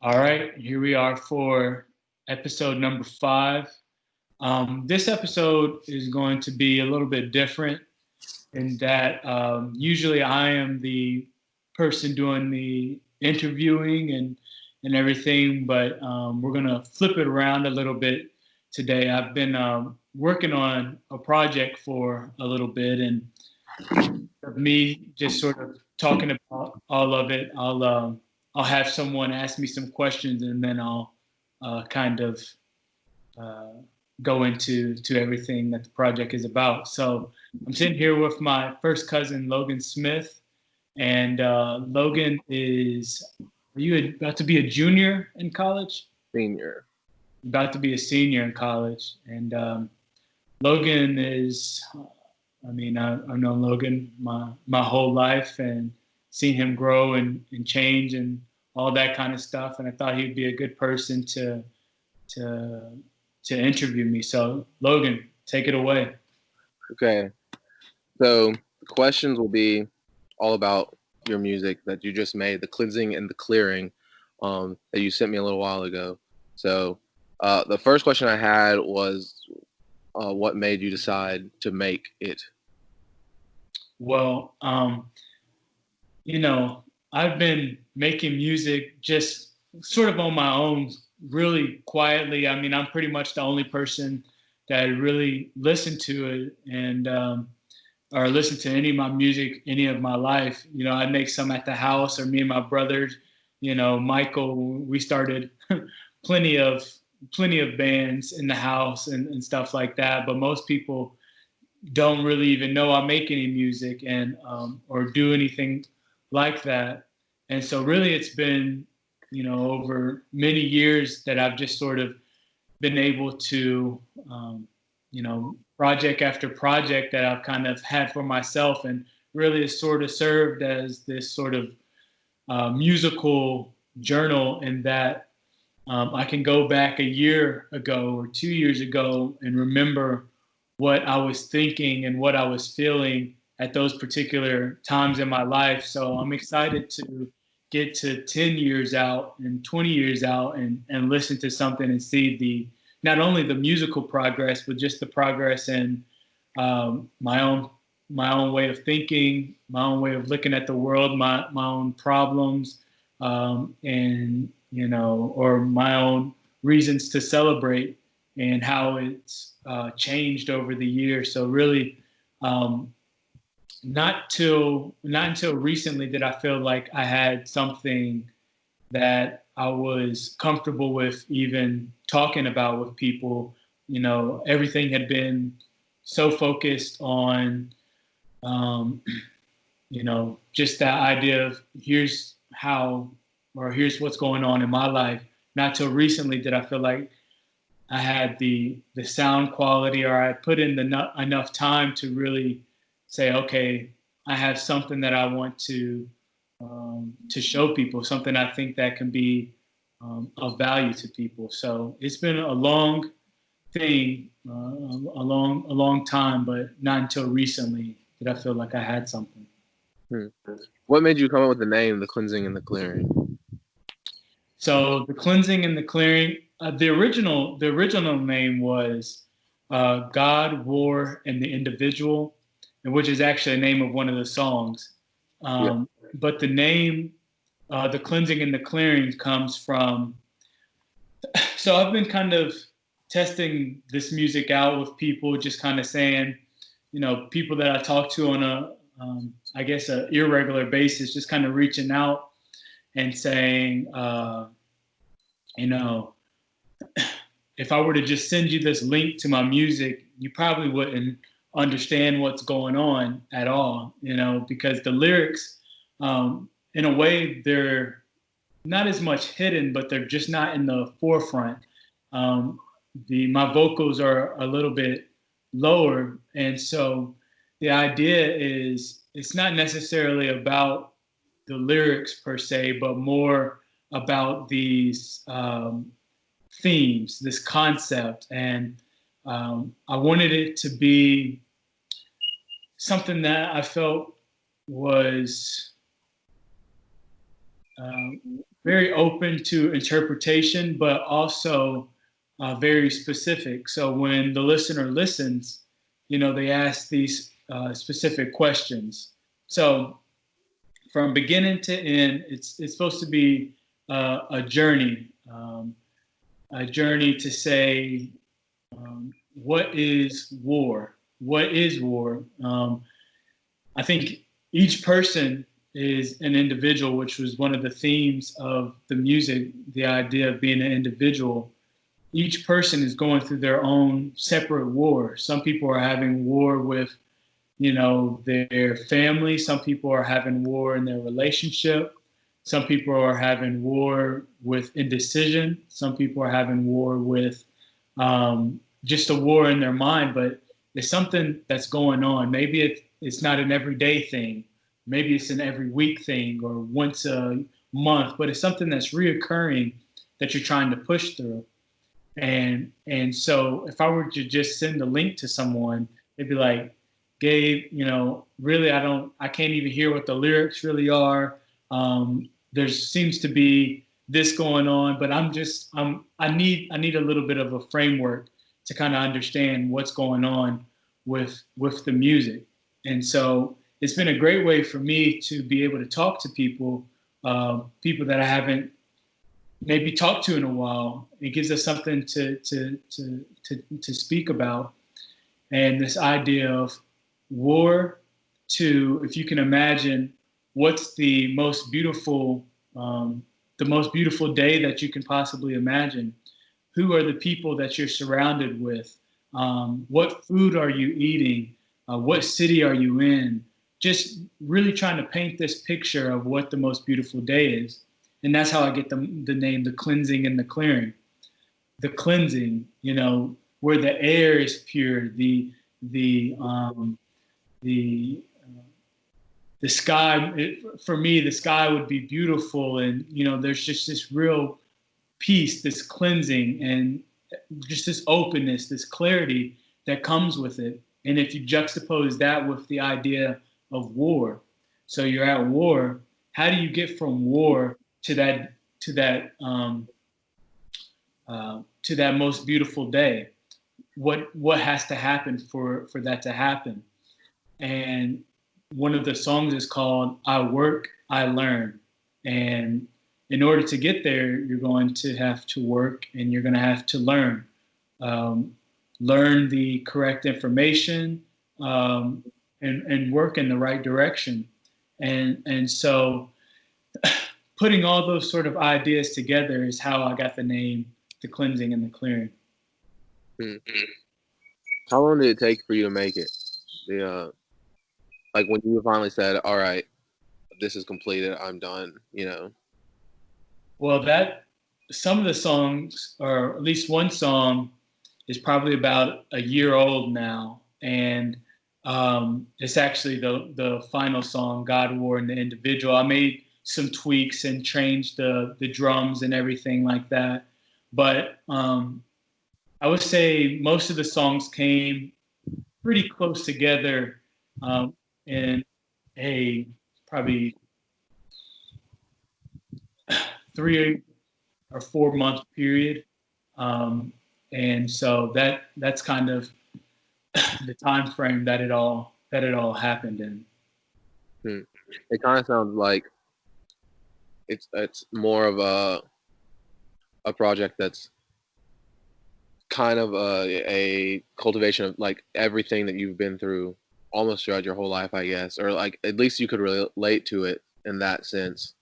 All right, here we are for episode number 5. This episode is going to be a little bit different in that usually I am the person doing the interviewing and everything, but we're going to flip it around a little bit today. I've been working on a project for a little bit, and of me just sort of talking about all of it, I'll have someone ask me some questions, and then I'll kind of uh, go into everything that the project is about. So I'm sitting here with my first cousin, Logan Smith, and Logan are you about to be a junior in college? Senior. About to be a senior in college, and Logan is. I've known Logan my whole life and seen him grow and change and all that kind of stuff. And I thought he'd be a good person to interview me. So Logan, take it away. Okay. So the questions will be all about your music that you just made, the cleansing and the clearing that you sent me a little while ago. So the first question I had was, what made you decide to make it? Well, I've been making music just sort of on my own, really quietly. I mean, I'm pretty much the only person that really listened to it and or listened to any of my music any of my life. I make some at the house, or me and my brothers, Michael, we started plenty of bands in the house and stuff like that. But most people don't really even know I make any music and or do anything like that. And so really it's been, over many years that I've just sort of been able to, project after project that I've kind of had for myself, and really it's sort of served as this sort of musical journal in that I can go back a year ago or 2 years ago and remember what I was thinking and what I was feeling at those particular times in my life. So I'm excited to get to 10 years out and 20 years out and listen to something and see not only the musical progress, but just the progress in my own way of thinking, my own way of looking at the world, my own problems, and or my own reasons to celebrate, and how it's changed over the years. So really, not until recently did I feel like I had something that I was comfortable with even talking about with people. Everything had been so focused on, just that idea of here's what's going on in my life. Not till recently did I feel like I had the sound quality, or I put in enough time to really say, okay, I have something that I want to show people, something I think that can be of value to people. So it's been a long thing, a long time, but not until recently did I feel like I had something. What made you come up with the name, the cleansing and the clearing? So the cleansing and the clearing, the original name was God, War, and the Individual, and which is actually the name of one of the songs. But the name, the cleansing and the clearing, comes from. So I've been kind of testing this music out with people, just kind of saying, people that I talk to on I guess, a irregular basis, just kind of reaching out and saying, if I were to just send you this link to my music, you probably wouldn't understand what's going on at all, because the lyrics, in a way, they're not as much hidden, but they're just not in the forefront. My vocals are a little bit lower, and so the idea is it's not necessarily about the lyrics per se, but more about these themes, this concept. And I wanted it to be something that I felt was very open to interpretation, but also very specific. So when the listener listens, they ask these specific questions. So from beginning to end, it's supposed to be a journey to say, what is war? What is war? I think each person is an individual, which was one of the themes of the music, the idea of being an individual. Each person is going through their own separate war. Some people are having war with, their family. Some people are having war in their relationship. Some people are having war with indecision. Some people are having war with just a war in their mind, but it's something that's going on. Maybe it's not an everyday thing. Maybe it's an every week thing or once a month, but it's something that's reoccurring that you're trying to push through. And so if I were to just send a link to someone, they'd be like, Gabe, really, I can't even hear what the lyrics really are. There seems to be this going on, but I need a little bit of a framework to kind of understand what's going on with the music. And so it's been a great way for me to be able to talk to people that I haven't maybe talked to in a while. It gives us something to speak about. And this idea of war to, if you can imagine, what's the most beautiful day that you can possibly imagine? Who are the people that you're surrounded with? What food are you eating? What city are you in? Just really trying to paint this picture of what the most beautiful day is. And that's how I get the name, the cleansing and the clearing. The cleansing, where the air is pure, the sky, for me, the sky would be beautiful. And, there's just this real peace, this cleansing, and just this openness, this clarity that comes with it. And if you juxtapose that with the idea of war, so you're at war, how do you get from war to that most beautiful day? What has to happen for that to happen? And one of the songs is called "I Work, I Learn," and in order to get there, you're going to have to work and you're going to have to learn. Learn the correct information and work in the right direction. And so putting all those sort of ideas together is how I got the name, The Cleansing and the Clearing. How long did it take for you to make it? Like when you finally said, all right, this is completed, I'm done, Well, some of the songs, or at least one song, is probably about a year old now. And it's actually the final song, God, War, and the Individual. I made some tweaks and changed the drums and everything like that. But I would say most of the songs came pretty close together in a probably 3 or 4 month period. And so that's kind of the time frame that it all happened in. It kind of sounds like it's more of a project that's kind of a cultivation of like everything that you've been through almost throughout your whole life, I guess, or like at least you could relate to it in that sense,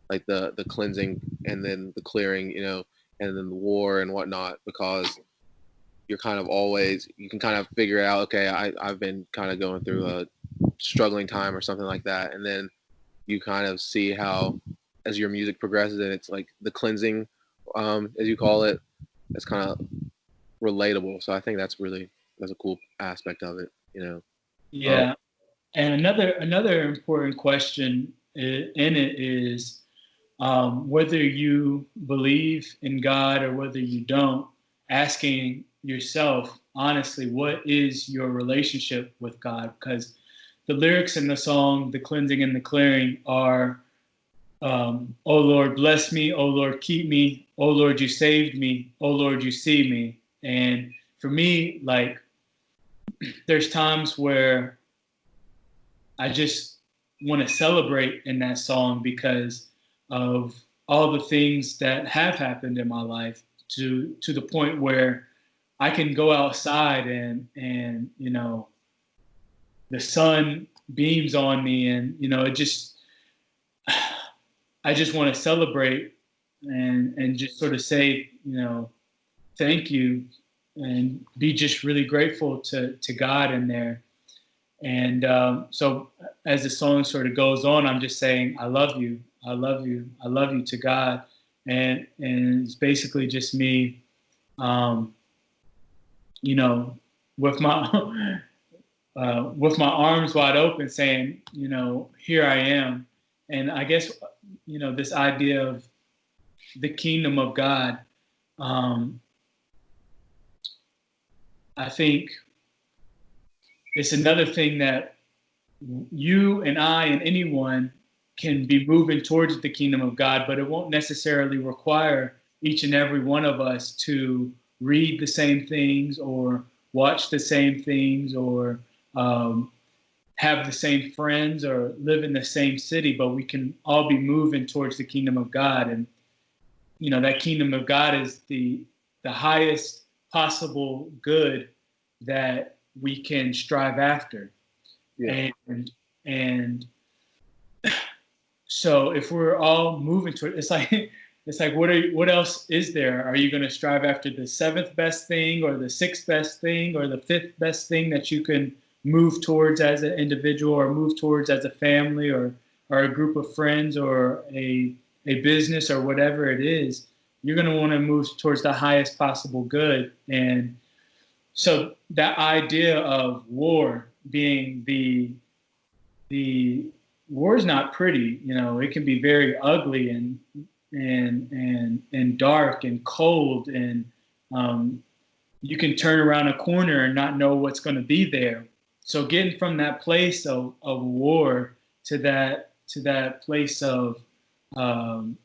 like the cleansing and then the clearing, and then the war and whatnot, because you're kind of always, you can kind of figure out, okay, I've been kind of going through a struggling time or something like that, and then you kind of see how as your music progresses and it's like the cleansing, as you call it, that's kind of relatable. So I think that's a cool aspect of it, Yeah. And another important question in it is whether you believe in God or whether you don't, asking yourself honestly, what is your relationship with God? Because the lyrics in the song, The Cleansing and the Clearing, are Oh Lord, bless me. Oh Lord, keep me. Oh Lord, you saved me. Oh Lord, you see me. And for me, like, there's times where I just want to celebrate in that song because of all the things that have happened in my life to the point where I can go outside and the sun beams on me and it just I just want to celebrate and just sort of say thank you and be just really grateful to God in there. And so as the song sort of goes on, I'm just saying, I love you. I love you. I love you to God. And it's basically just me, um, you know, with my, with my arms wide open saying, here I am. And I guess, this idea of the kingdom of God, um, I think it's another thing that you and I and anyone can be moving towards the kingdom of God, but it won't necessarily require each and every one of us to read the same things or watch the same things or have the same friends or live in the same city, but we can all be moving towards the kingdom of God. And, that kingdom of God is the highest possible good that we can strive after. Yeah. And so if we're all moving toward, it's like what else is there? Are you going to strive after the seventh best thing or the sixth best thing or the fifth best thing that you can move towards as an individual or move towards as a family or a group of friends or a business or whatever it is? You're going to want to move towards the highest possible good. And so that idea of war being the war is not pretty. It can be very ugly and dark and cold, and you can turn around a corner and not know what's going to be there. So getting from that place of war to that place of um,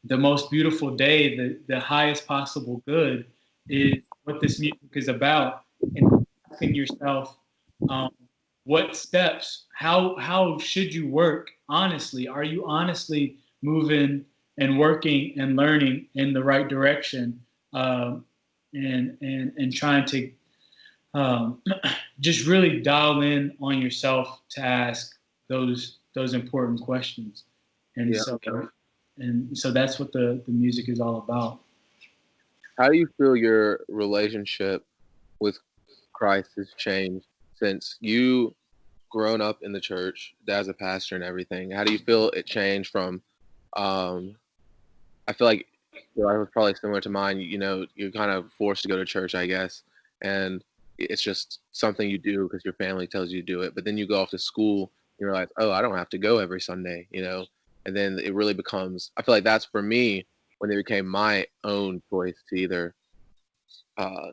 the most beautiful day, the highest possible good, is what this music is about. And asking yourself, um, what steps, how should you work honestly? Are you honestly moving and working and learning in the right direction, um, and trying to just really dial in on yourself to ask those important questions. And Yeah. so that's what the music is all about. How do you feel your relationship with Christ has changed since you grown up in the church, dad's a pastor and everything? How do you feel it changed from? Um, I feel like your life was probably similar to mine. You're kind of forced to go to church, I guess, and it's just something you do because your family tells you to do it. But then you go off to school, and you realize, oh, I don't have to go every Sunday. And then it really becomes. I feel like that's for me when it became my own choice to either uh,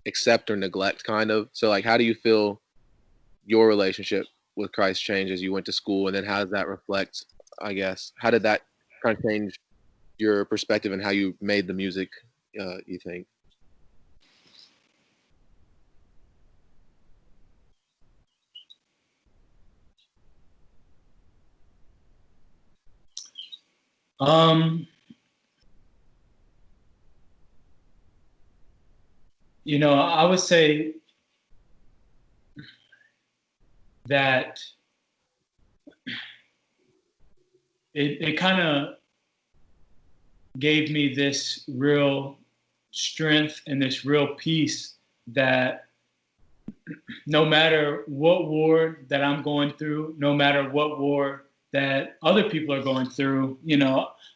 accept or neglect, kind of. So, like, how do you feel your relationship with Christ changed as you went to school, and then how does that reflect? I guess how did that kind of change your perspective and how you made the music? You think? Um, I would say that it kind of gave me this real strength and this real peace that no matter what war that I'm going through, no matter what war that other people are going through,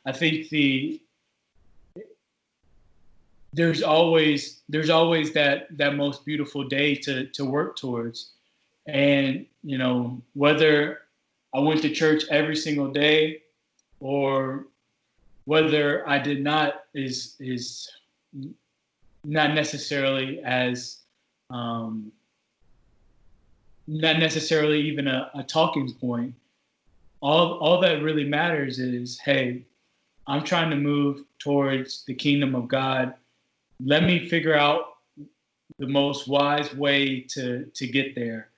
I think there's always that most beautiful day to work towards. And whether I went to church every single day or whether I did not is not necessarily as um, not necessarily even a talking point. all that really matters is, hey, I'm trying to move towards the kingdom of God. Let me figure out the most wise way to get there.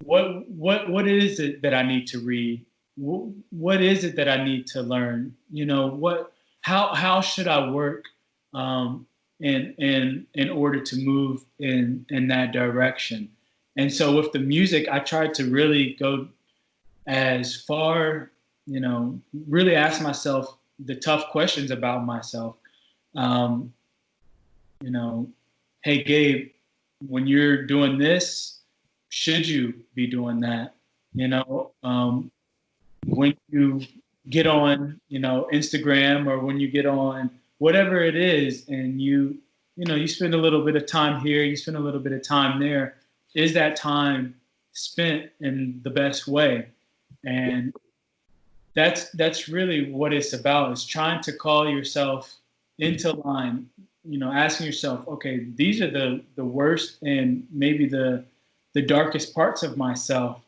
What is it that I need to read? What is it that I need to learn? You know, how should I work in order to move in that direction? And so with the music, I tried to really go as far, you know, really ask myself the tough questions about myself. Um, you know, hey, Gabe, when you're doing this, should you be doing that? You know, when you get on, you know, Instagram, or when you get on whatever it is, and you know, you spend a little bit of time here, you spend a little bit of time there. Is that time spent in the best way? And that's really what it's about, is trying to call yourself into line, you know, asking yourself, okay, these are the worst and maybe the darkest parts of myself.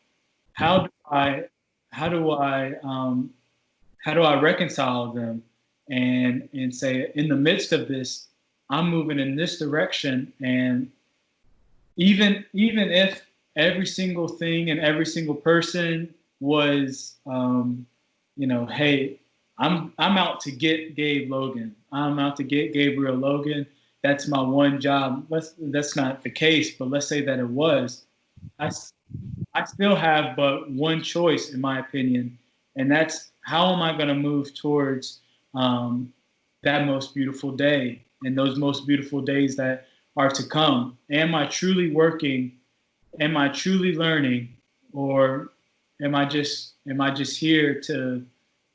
How do I how do I how do I reconcile them, and say, in the midst of this, I'm moving in this direction. And even if every single thing and every single person was, you know, hey, I'm out to get Gabe Logan. I'm out to get Gabriel Logan. That's my one job. That's not the case, but let's say that it was. I, I still have but one choice, in my opinion, and that's, how am I going to move towards um, that most beautiful day and those most beautiful days that are to come? Am I truly working? Am I truly learning, or am I just here to,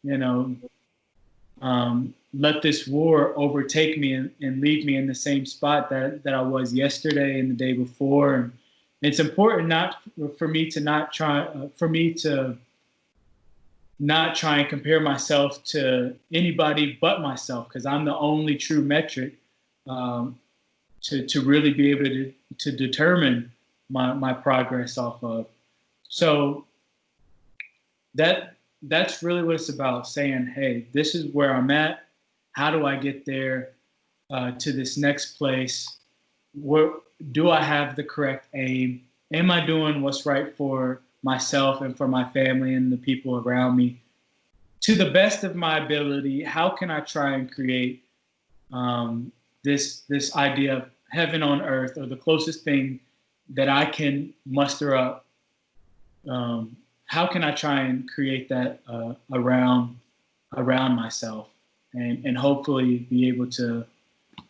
you know, let this war overtake me, and leave me in the same spot that I was yesterday and the day before? And it's important not for me to not try for me to not try and compare myself to anybody but myself, because I'm the only true metric um, to really be able to determine my progress off of. So that's really what it's about, saying, hey, this is where I'm at. How do I get there, to this next place? Where do I have the correct aim? Am I doing what's right for myself and for my family and the people around me? To the best of my ability, how can I try and create this idea of heaven on earth, or the closest thing that I can muster up? How can I try and create that around myself, and hopefully be able to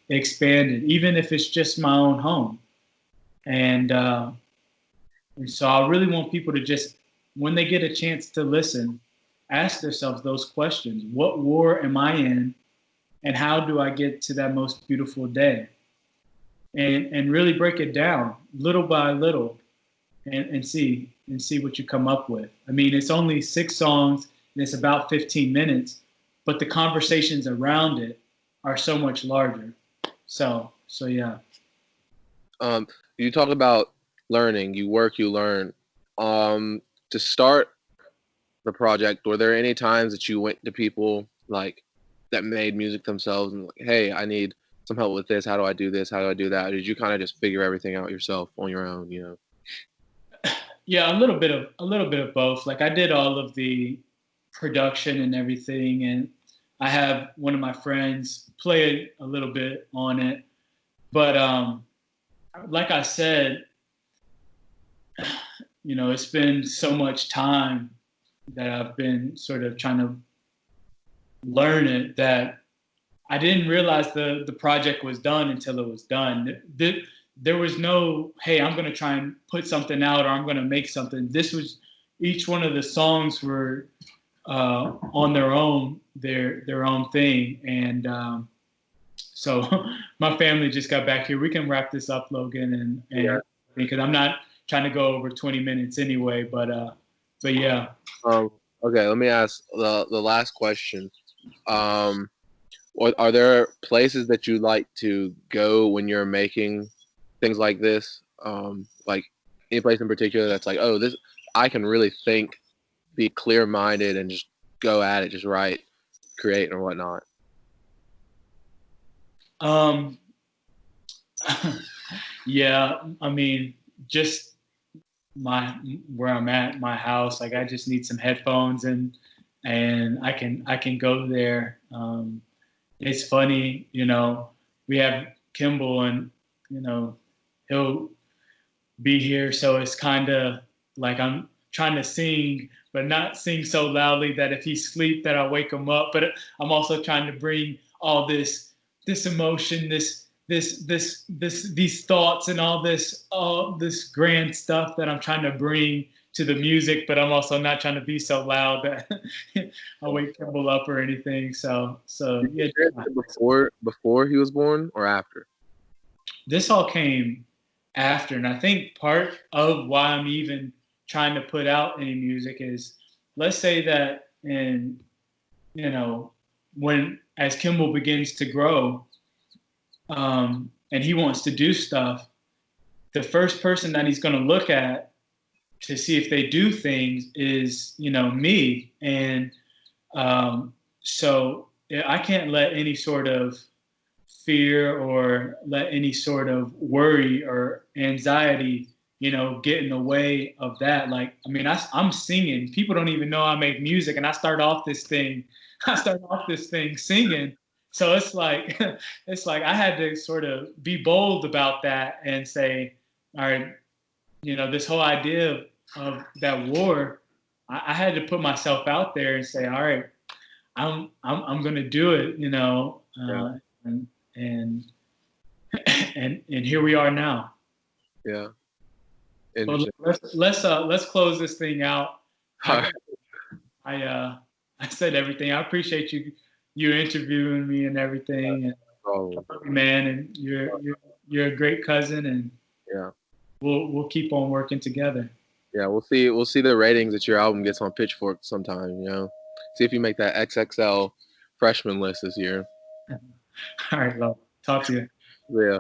expand it, even if it's just my own home? And so I really want people to just, when they get a chance to listen, ask themselves those questions. What war am I in? And how do I get to that most beautiful day? And really break it down little by little, and see what you come up with. I mean, it's only 6 songs and it's about 15 minutes, but the conversations around it are so much larger. So yeah. You talk about learning, you work, you learn. To start the project, were there any times that you went to people like that made music themselves and like, hey, I need some help with this. How do I do this? How do I do that? Or did you kind of just figure everything out yourself on your own? You know? Yeah, a little bit of both. Like, I did all of the production and everything, and I have one of my friends play a little bit on it. But like I said, you know, it's been so much time that I've been sort of trying to learn it, that I didn't realize the project was done until it was done. There was no, hey, I'm going to try and put something out, or I'm going to make something. This was, each one of the songs were on their own thing. And so my family just got back here. We can wrap this up, Logan, and Yeah. because I'm not trying to go over 20 minutes anyway, but yeah. Okay, let me ask the last question. Are there places that you like to go when you're making things like this? Like any place in particular that's like, oh, this, I can really thank be clear-minded and just go at it, just write, create, and whatnot? Um, yeah, I mean, just where I'm at, my house. Like I just need some headphones and I can go there. It's funny, we have Kimball and he'll be here, so it's kind of like I'm trying to sing, but not sing so loudly that if he's asleep that I wake him up. But I'm also trying to bring all this emotion, these thoughts and all this grand stuff that I'm trying to bring to the music, but I'm also not trying to be so loud that I wake Kimball up or anything. So yeah. Before he was born or after? This all came after, and I think part of why I'm even trying to put out any music is, let's say that in when as Kimball begins to grow, and he wants to do stuff, the first person that he's going to look at to see if they do things is me, and so I can't let any sort of fear or let any sort of worry or anxiety, get in the way of that. Like, I mean, I'm singing. People don't even know I make music, and I start off this thing singing. So it's like, it's like I had to sort of be bold about that and say, all right, this whole idea of that war, I had to put myself out there and say, all right, I'm going to do it, Yeah. and and here we are now. Yeah. But Interesting. let's close this thing out. All right. I said everything. I appreciate you interviewing me and everything, and Oh, man, and you're a great cousin, and yeah. we'll keep on working together. Yeah, we'll see the ratings that your album gets on Pitchfork sometime, See if you make that XXL freshman list this year. All right, love. Talk to you. Yeah.